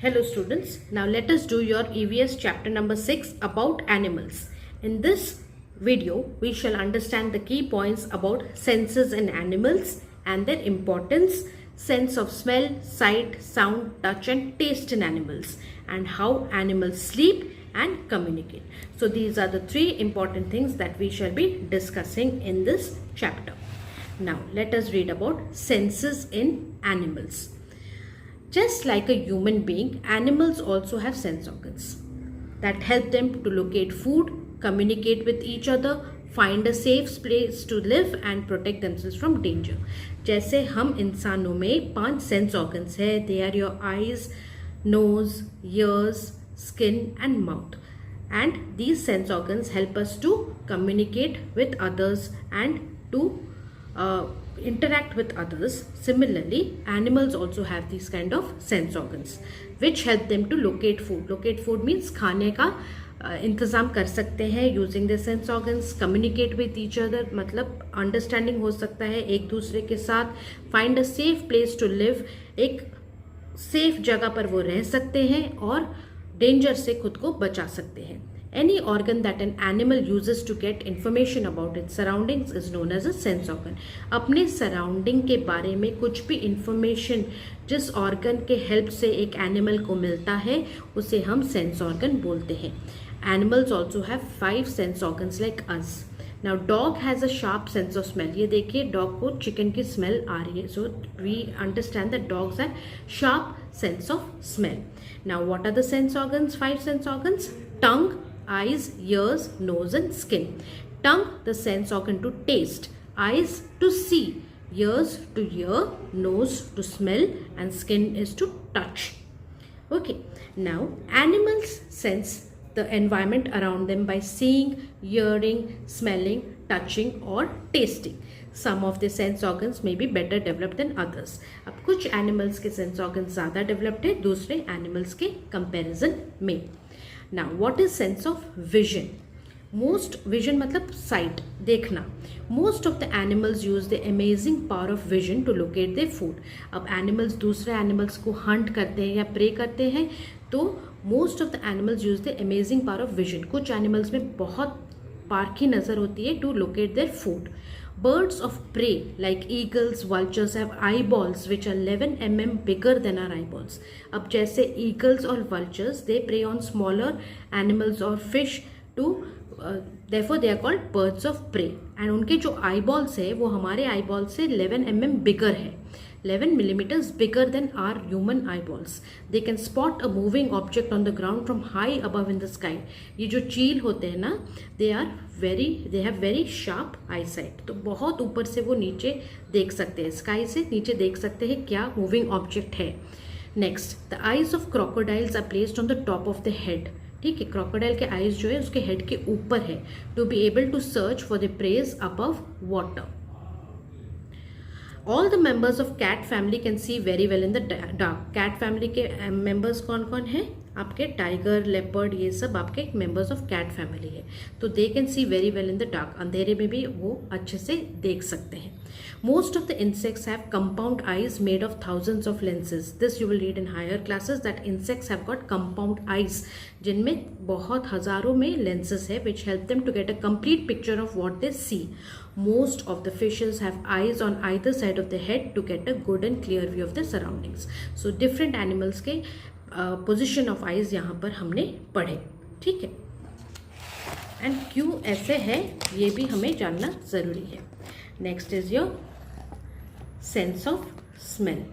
Hello students, now let us do your EVS chapter number 6 about animals. In this video, we shall understand the key points about senses in animals and their importance, sense of smell, sight, sound, touch and taste in animals, and how animals sleep and communicate. So these are the three important things that we shall be discussing in this chapter. Now let us read about senses in animals. Just like a human being, animals also have sense organs that help them to locate food, communicate with each other, find a safe place to live and protect themselves from danger. जैसे हम इंसानों में 5 sense organs है. They are your eyes, nose, ears, skin and mouth. And these sense organs help us to communicate with others and to interact with others. Similarly, animals also have these kind of sense organs which help them to locate food. Locate food means खाने का इंतज़ाम कर सकते हैं using the sense organs. Communicate with each other मतलब understanding हो सकता है एक दूसरे के साथ. Find a safe place to live, एक सेफ जगह पर वो रह सकते हैं और डेंजर से खुद को बचा सकते हैं. Any organ that an animal uses to get information about its surroundings is known as a sense organ. अपने सराउंडिंग के बारे में कुछ भी इंफॉर्मेशन जिस ऑर्गन के हेल्प से एक एनिमल को मिलता है उसे हम सेंस ऑर्गन बोलते हैं. Animals also have 5 sense organs like us. Now dog has a sharp sense of smell. ये देखिए डॉग को चिकन की स्मेल आ रही है. So we understand that dogs have sharp sense of smell. Now what are the sense organs? 5 sense organs. Tongue, eyes, ears, nose and skin. Tongue, the sense organ to taste. Eyes to see. Ears to hear. Nose to smell and skin is to touch. Okay. Now animals sense the environment around them by seeing, hearing, smelling, touching or tasting. Some of the sense organs may be better developed than others. अब कुछ animals के sense organs ज़्यादा developed है दूसरे animals के comparison में. Now what is sense of vision? Most vision मतलब sight, देखना. Most of the animals use the amazing power of vision to locate their food. अब animals दूसरे animals को hunt करते हैं या prey करते हैं तो most of the animals use the amazing power of vision. कुछ animals में बहुत पारखी नज़र होती है to locate their food. Birds of prey like eagles, vultures have eyeballs which are 11 mm bigger than our eyeballs. अब जैसे eagles और vultures they prey on smaller animals or fish to therefore they are called birds of prey. And उनके जो eyeballs है वो हमारे eyeballs से 11 mm bigger है. 11 millimeters bigger than our human eyeballs. They can spot a moving object on the ground from high above in the sky. ये जो चील होते हैं ना they have very sharp eyesight. तो बहुत ऊपर से वो नीचे देख सकते हैं, स्काई से नीचे देख सकते हैं क्या मूविंग ऑब्जेक्ट है. Next, the eyes of crocodiles are placed on the top of the head. ठीक है, क्रोकोडाइल के आईज जो है उसके हेड के ऊपर है to be able to search for the prey above water. All the members of cat family can see very well in the dark. Cat family के members कौन कौन हैं? आपके टाइगर, लेपर्ड ये सब आपके members of cat family है. तो they can see very well in the dark. अंधेरे में भी वो अच्छे से देख सकते हैं. Most of the insects have compound eyes made of thousands of lenses. This you will read in higher classes that insects have got compound eyes जिनमें बहुत हजारों में lenses है which help them to get a complete picture of what they see. Most of the fishes have eyes on either side of the head to get a good and clear view of the surroundings. So different animals के position of eyes यहाँ पर हमने पढ़े. ठीक है, and क्यों ऐसे है ये भी हमें जानना ज़रूरी है. Next is your sense of smell.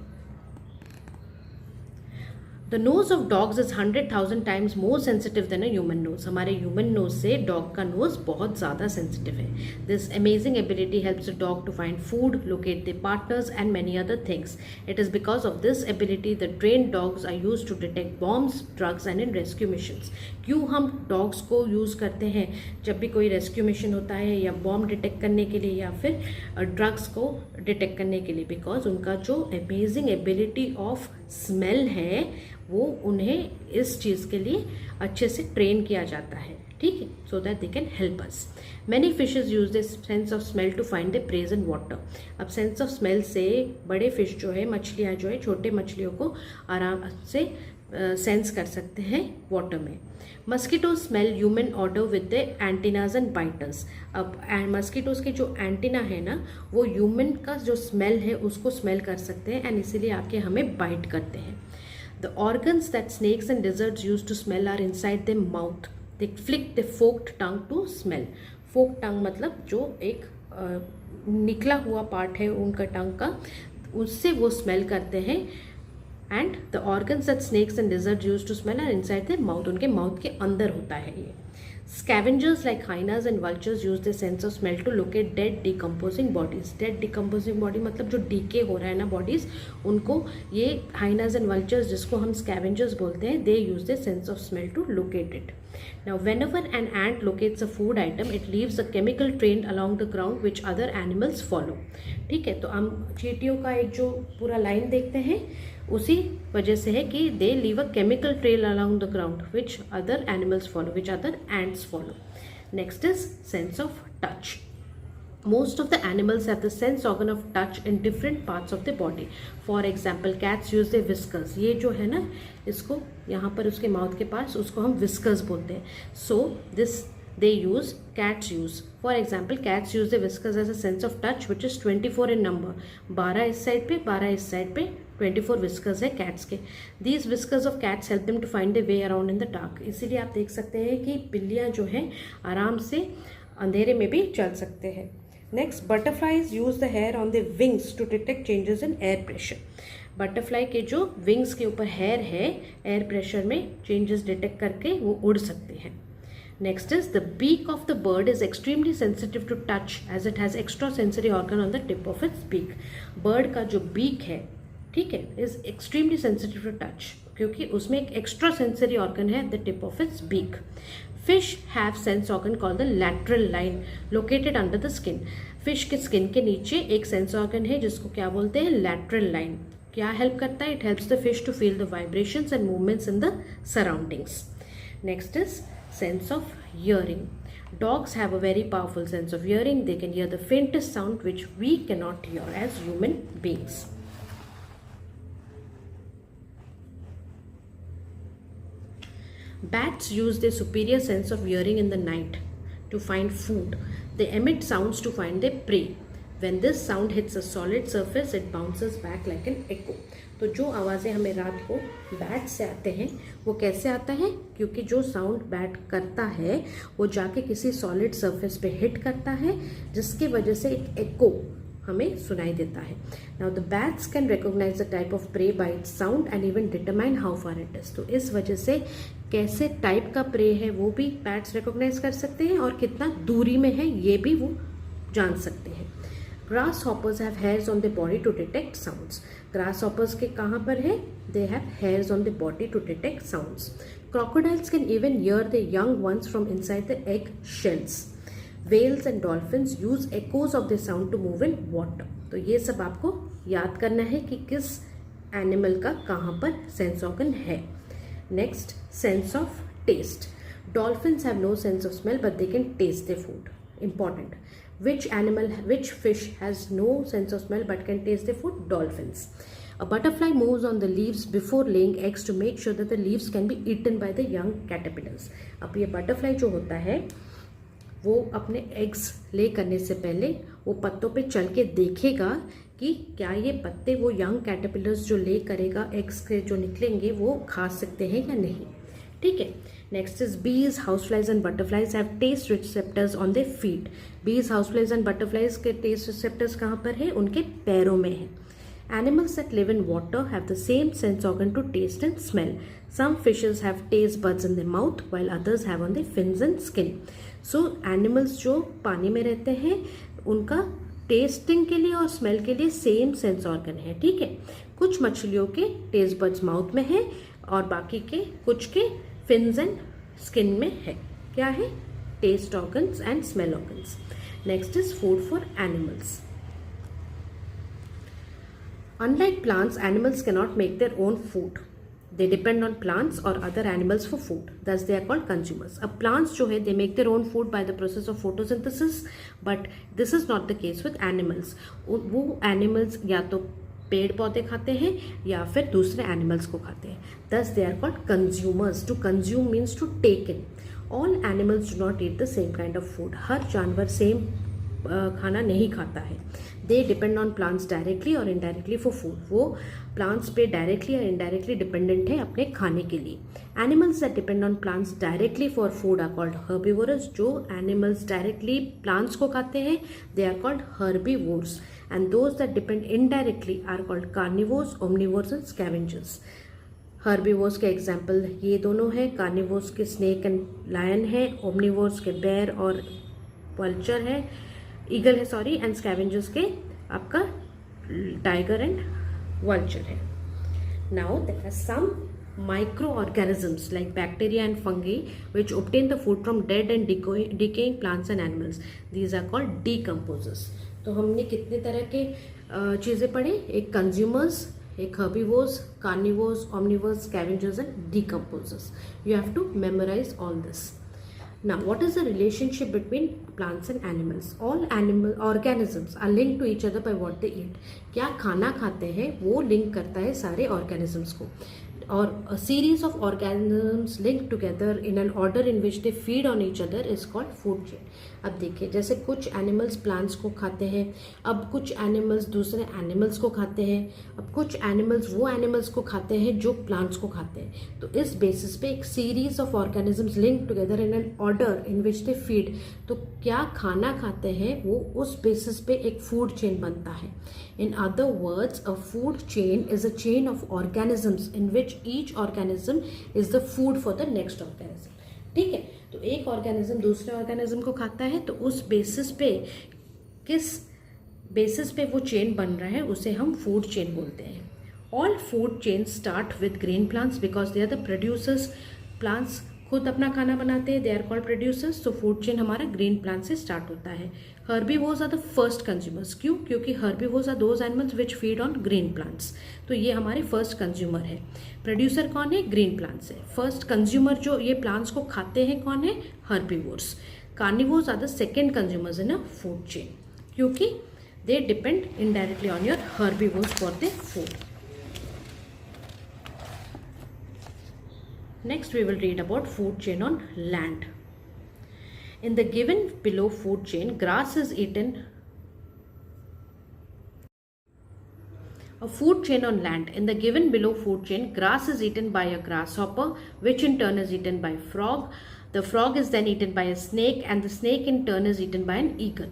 The nose of dogs is 100,000 times more sensitive than a human nose. हमारे ह्यूमन नोज से डॉग का नोज बहुत ज़्यादा सेंसिटिव है. This amazing ability helps the dog to find food, locate the partners and many other things. It is because of this ability the train dogs are use to detect bombs, drugs and in rescue missions. क्यों हम dogs को use करते हैं जब भी कोई rescue mission होता है या बॉम्ब डिटेक्ट करने के लिए या फिर ड्रग्स को डिटेक्ट करने के लिए? बिकॉज उनका जो अमेजिंग एबिलिटी ऑफ स्मेल है वो उन्हें इस चीज़ के लिए अच्छे से ट्रेन किया जाता है. ठीक है, so that they can help us. Many fishes use this sense of smell to find the prey in water. अब सेंस ऑफ स्मेल से बड़े फिश जो है, मछलियाँ जो है, छोटे मछलियों को आराम से सेंस कर सकते हैं वाटर में। Mosquito smell human order with the antennas and biters. अब मस्कीटोज के जो एंटीना है ना, वो ह्यूमन का जो स्मेल है उसको स्मेल कर सकते हैं एंड इसीलिए आके हमें बाइट करते हैं। The organs that snakes and lizards use to smell are inside the mouth. They flick the forked tongue to smell. Fork tongue मतलब जो एक निकला हुआ पार्ट है उनका टंग का, उससे वो स्मेल करते हैं। And the organs that snakes and lizards use to smell are inside the mouth. उनके माउथ के अंदर होता है ये। Scavengers like hyenas and vultures use their sense of smell to locate dead decomposing bodies. Dead decomposing body मतलब जो DK हो रहा है ना बॉडीज, उनको ये hyenas and vultures, जिसको हम scavengers बोलते हैं, they use their sense of smell to locate it. Now whenever an ant locates a food item, it leaves a chemical trail along the ground which other animals follow. ठीक है, तो हम चींटियों का एक जो पूरा लाइन देखते हैं उसी वजह से है कि they leave a chemical trail along the ground which other animals follow, which other ants follow. Next is sense of touch. Most of the animals have the sense organ of touch in different parts of the body. For example, cats use their whiskers. ये जो है ना, इसको यहाँ पर उसके mouth के पास, उसको हम whiskers बोलते हैं. So this they use, cats use. For example, cats use their whiskers as a sense of touch, which is 24 in number. 12 इस साइड पे, 12 इस साइड पे, 24 whiskers है cats के. These whiskers of cats help them to find their way around in the dark. इसीलिए आप देख सकते हैं कि बिल्लियाँ जो हैं आराम से अंधेरे में भी चल सकते हैं. Next, butterflies use the hair on their wings to detect changes in air pressure. Butterfly के जो विंग्स के ऊपर हेयर है, एयर प्रेशर में चेंजेस डिटेक्ट करके वो उड़ सकते हैं. Next is the beak of the bird is extremely sensitive to touch as it has extra sensory organ on the tip of its beak. Bird का जो बीक है, ठीक है, is extremely sensitive to touch क्योंकि उसमें एक extra sensory organ है the tip of its beak. Fish have sense organ called the lateral line located under the skin. Fish के स्किन के नीचे एक सेंस ऑर्गन है जिसको क्या बोलते हैं, lateral line. क्या हेल्प करता है? It helps the fish to feel the vibrations and movements in the surroundings. Next is sense of hearing. Dogs have a very powerful sense of hearing. They can hear the faintest sound which we cannot hear as human beings. Bats use their superior sense of hearing in the night to find food. They emit sounds to find their prey. When this sound hits a solid surface, it bounces back like an echo. तो जो आवाज़ें हमें रात को bat से आते हैं वो कैसे आता है? क्योंकि जो साउंड बैट करता है वो जाके किसी सॉलिड सरफेस पे हिट करता है जिसकी वजह से एक एको हमें सुनाई देता है. Now the bats can recognise the type of prey by its sound and even determine how far it is. तो इस वजह से कैसे टाइप का प्रे है वो भी बैट्स रिकॉग्नाइज कर सकते हैं और कितना दूरी में है ये भी वो जान सकते हैं. Grass hoppers have hairs on the body to detect sounds. Grass hoppers के कहाँ पर है? They have hairs on the body to detect sounds. Crocodiles can even hear the young ones from inside the egg shells. Whales and dolphins use echoes of their sound to move in water. तो ये सब आपको याद करना है कि किस animal का कहाँ पर सेंस ऑर्गन है. Next, sense of taste. Dolphins have no sense of smell but they can taste their food. Important. Which fish has no sense of smell but can taste their food? Dolphins. A butterfly moves on the leaves before laying eggs to make sure that the leaves can be eaten by the young caterpillars. अब ये butterfly जो होता है वो अपने eggs ले करने से पहले वो पत्तों पे चल के देखेगा कि क्या ये पत्ते वो यंग कैटरपिलर्स जो ले करेगा एग्स के जो निकलेंगे वो खा सकते हैं या नहीं. ठीक है. Next is bees, house flies and butterflies have taste receptors on their feet. Bees, house flies and butterflies के टेस्ट रिसेप्टर्स कहाँ पर है? उनके पैरों में है. Animals that live in water have the same sense organ to taste and smell. Some fishes have taste buds in their mouth while others have on their fins and skin. So animals जो पानी में रहते हैं उनका testing के लिए और smell के लिए सेम सेंस ऑर्गन है. ठीक है. कुछ मछलियों के टेस्ट बड्स माउथ में है और बाकी के कुछ के फिन्स एंड स्किन में है. क्या है? Taste organs and smell organs. Next is food for animals. Unlike plants, animals cannot make their own food. They depend on plants or other animals for food. Thus, they are called consumers. अब plants जो है, they make their own food by the process of photosynthesis, but this is not the case with animals. वो animals या तो पेड़ पौधे खाते हैं या फिर दूसरे एनिमल्स को खाते हैं. Thus they are called consumers. To consume means to take in. All animals do not eat the same kind of food. हर जानवर सेम खाना नहीं खाता है. They depend on plants directly और इनडायरेक्टली फॉर फूड. वो प्लांट्स पे directly या indirectly dependent है अपने खाने के लिए. Animals that depend on plants directly for food are called herbivorous. जो एनिमल्स डायरेक्टली प्लांट्स को खाते हैं they are called herbivores. And those that depend indirectly are called carnivores, omnivores and scavengers. Herbivores के एग्जाम्पल ये दोनों हैं. Carnivores के snake and lion है, ओमनिवोर्स के बेयर और वल्चर है, ईगल है सॉरी, एंड स्कैवेंजर्स के आपका टाइगर एंड वल्चर है. Now there are some micro organisms like bacteria and fungi which obtain the food from dead and decaying plants and animals. These are called decomposers. तो हमने कितने तरह के चीज़ें पढ़े? एक कंज्यूमर्स, एक herbivores, carnivores, omnivores, scavengers and decomposers. You have to memorize all this. Now, what is the relationship between plants and animals? All animal organisms are linked to each other by what they eat. क्या खाना खाते हैं वो link करता है सारे organisms को. और a series of organisms linked together in an order in which they feed on each other is called food chain. अब देखिए, जैसे कुछ एनिमल्स प्लांट्स को खाते हैं, अब कुछ एनिमल्स दूसरे एनिमल्स को खाते हैं, अब कुछ एनिमल्स वो एनिमल्स को खाते हैं जो प्लांट्स को खाते हैं. तो इस बेसिस पे एक series of organisms link together in an order in which they feed. तो क्या खाना खाते हैं वो उस बेसिस पे एक फूड चेन बनता है. In other words, a food chain is a chain of organisms in which each organism is the food for the next organism. ठीक है, तो एक ऑर्गेनिज्म दूसरे ऑर्गेनिज्म को खाता है, तो उस बेसिस पे किस बेसिस पे वो चेन बन रहा है उसे हम फूड चेन बोलते हैं. All food chain start with green plants because they are the producers. Plants खुद अपना खाना बनाते हैं, दे आर कॉल्ड प्रोड्यूसर्स. तो फूड चेन हमारा ग्रीन प्लांट से स्टार्ट होता है. Herbivores are the first consumers. क्यों? क्योंकि herbivores are those animals which feed on green plants. तो ये हमारे फर्स्ट कंज्यूमर है. प्रोड्यूसर कौन है? ग्रीन प्लांट्स है. फर्स्ट कंज्यूमर जो ये प्लांट्स को खाते हैं कौन है? Herbivores. Carnivores are the second consumers in a food chain क्योंकि they depend indirectly on your herbivores for the food. Next we will read about food chain on land. In the given below food chain, grass is eaten. A food chain on land. In the given below food chain, grass is eaten by a grasshopper, which in turn is eaten by a frog. The frog is then eaten by a snake, and the snake in turn is eaten by an eagle.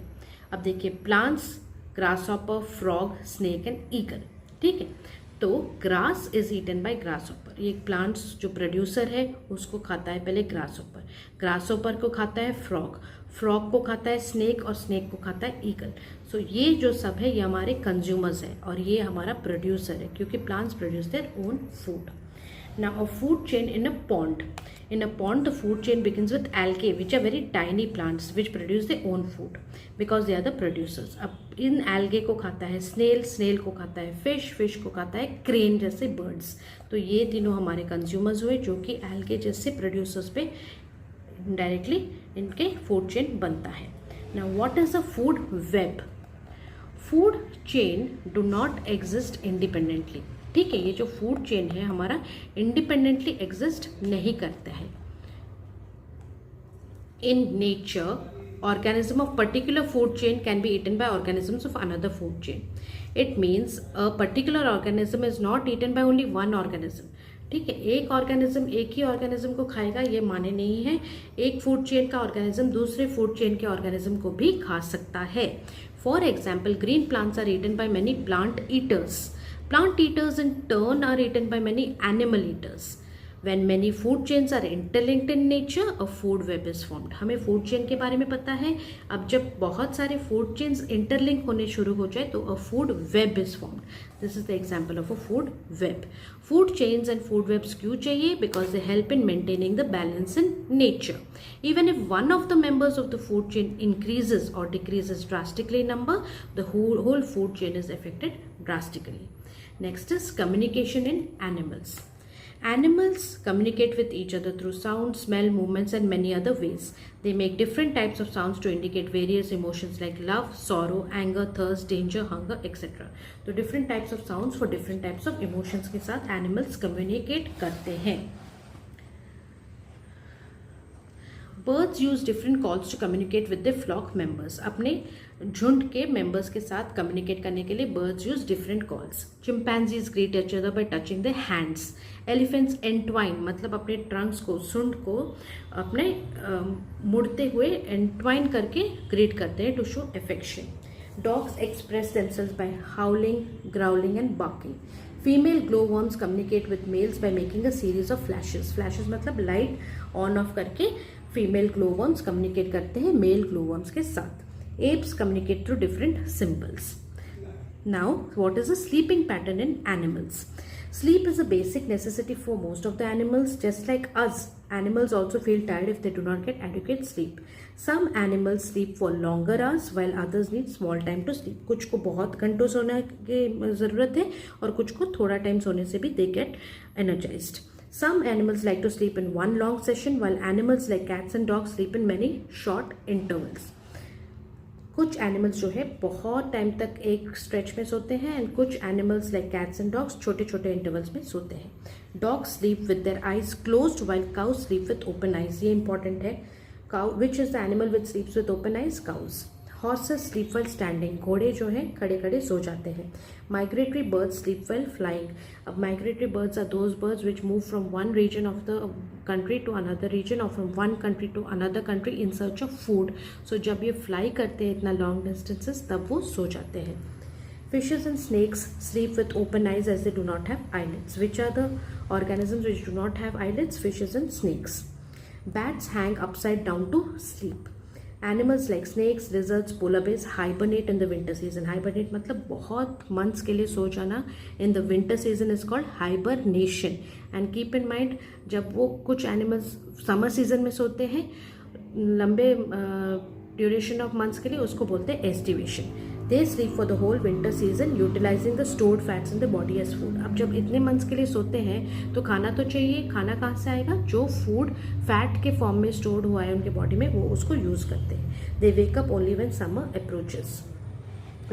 अब देखिए, plants, grasshopper, frog, snake and eagle. ठीक है, तो grass is eaten by grasshopper. ये plants जो producer है उसको खाता है पहले ग्रासहॉपर, ग्रासहॉपर को खाता है फ्रॉग, फ्रॉग को खाता है स्नेक और स्नेक को खाता है ईगल. सो ये जो सब है ये हमारे कंज्यूमर्स है और ये हमारा प्रोड्यूसर है क्योंकि plants produce their own food. Now a food chain in a pond. In a pond, the food chain begins with algae, which are very tiny plants which produce their own food because they are the producers. अब इन algae को खाता है snail, snail को खाता है fish, fish को खाता है crane जैसे birds. तो ये तीनों हमारे consumers हुए जो कि algae जैसे producers पे directly इनके food chain बनता है. Now what is a food web? Food chain do not exist independently. ठीक है, ये जो फूड चेन है हमारा इंडिपेंडेंटली एग्जिस्ट नहीं करता है. In nature, organism of particular food chain can be eaten by organisms of another food chain. It means a particular organism is not eaten by only one organism. ठीक है, एक organism एक ही organism को खाएगा ये माने नहीं है. एक फूड चेन का ऑर्गेनिज्म दूसरे फूड चेन के ऑर्गेनिज्म को भी खा सकता है. For example, green plants are eaten by many plant eaters. Plant eaters in turn are eaten by many animal eaters. When many food chains are interlinked in nature, a food web is formed. हमें food chain के बारे में पता है. अब जब बहुत सारे food chains interlink होने शुरू हो जाए तो a food web is formed. This is the example of a food web. Food chains and food webs क्यों चाहिए? Because they help in maintaining the balance in nature. Even if one of the members of the food chain increases or decreases drastically in number, the whole food chain is affected drastically. Next is communication in animals. Animals communicate with each other through sound, smell, movements, and many other ways. They make different types of sounds to indicate various emotions like love, sorrow, anger, thirst, danger, hunger, etc. तो different types of sounds for different types of emotions के साथ animals communicate करते हैं. Birds use different calls to communicate with their flock members. अपने झुंड के members के साथ communicate करने के लिए birds use different calls. Chimpanzees greet each other by touching their hands. Elephants entwine मतलब अपने trunks को, सूंड को अपने मुड़ते हुए entwine करके greet करते हैं to show affection. Dogs express themselves by howling, growling and barking. Female glowworms communicate with males by making a series of flashes. Flashes मतलब light on off करके फीमेल ग्लोवर्म्स कम्युनिकेट करते हैं मेल ग्लोवर्म्स के साथ. Apps communicate through different symbols. Now what is a sleeping pattern in animals? Sleep is a basic necessity for most of the animals. Just like us, animals also feel tired if they do not get adequate sleep. Some animals sleep for longer hours while others need small time to sleep. कुछ को बहुत घंटों सोने की ज़रूरत है और कुछ को थोड़ा टाइम सोने से भी they get energized. Some animals like to sleep in one long session while animals like cats and dogs sleep in many short intervals. कुछ एनिमल्स जो है बहुत टाइम तक एक स्ट्रेच में सोते हैं एंड कुछ animals like cats and dogs छोटे छोटे इंटरवल्स में सोते हैं. Dogs sleep with their eyes closed while cows sleep with open eyes. ये इंपॉर्टेंट है. Cow which is the animal which sleeps with open eyes? Cows. Horses sleep well standing. घोड़े जो है खड़े खड़े सो जाते हैं. Migratory birds sleep well flying. अब migratory birds are those birds which move from one region of the country to another region और from one country to another country in search of food. So जब ये fly करते हैं इतना long distances तब वो सो जाते हैं. Fishes and snakes sleep with open eyes as they do not have eyelids. Which are the organisms which do not have eyelids? Fishes and snakes. Bats hang upside down to sleep. Animals like snakes, lizards, polar bears hibernate in the winter season. Hibernate मतलब बहुत months के लिए सो जाना. In the winter season is called hibernation. And keep in mind जब वो कुछ animals summer season में सोते हैं लंबे ड्यूरेशन ऑफ मंथ्स के लिए उसको बोलते हैं aestivation. They sleep for the whole winter season utilising the stored fats in the body as food. अब जब इतने मंथ्स के लिए सोते हैं तो खाना तो चाहिए. खाना कहाँ से आएगा? जो फूड फैट के फॉर्म में स्टोर्ड हुआ है उनके बॉडी में वो उसको यूज करते हैं. They wake up only when summer approaches.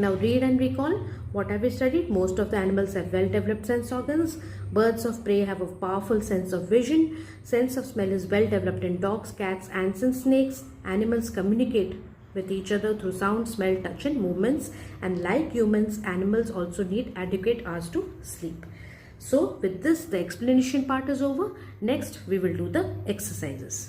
Now read and recall. What have we studied? Most of the animals have well-developed sense organs. Birds of prey have a powerful sense of vision. Sense of smell is well-developed in dogs, cats, ants and snakes. Animals communicate with each other through sound, smell, touch and movements. And like humans, animals also need adequate hours to sleep. So with this, the explanation part is over. Next, we will do the exercises.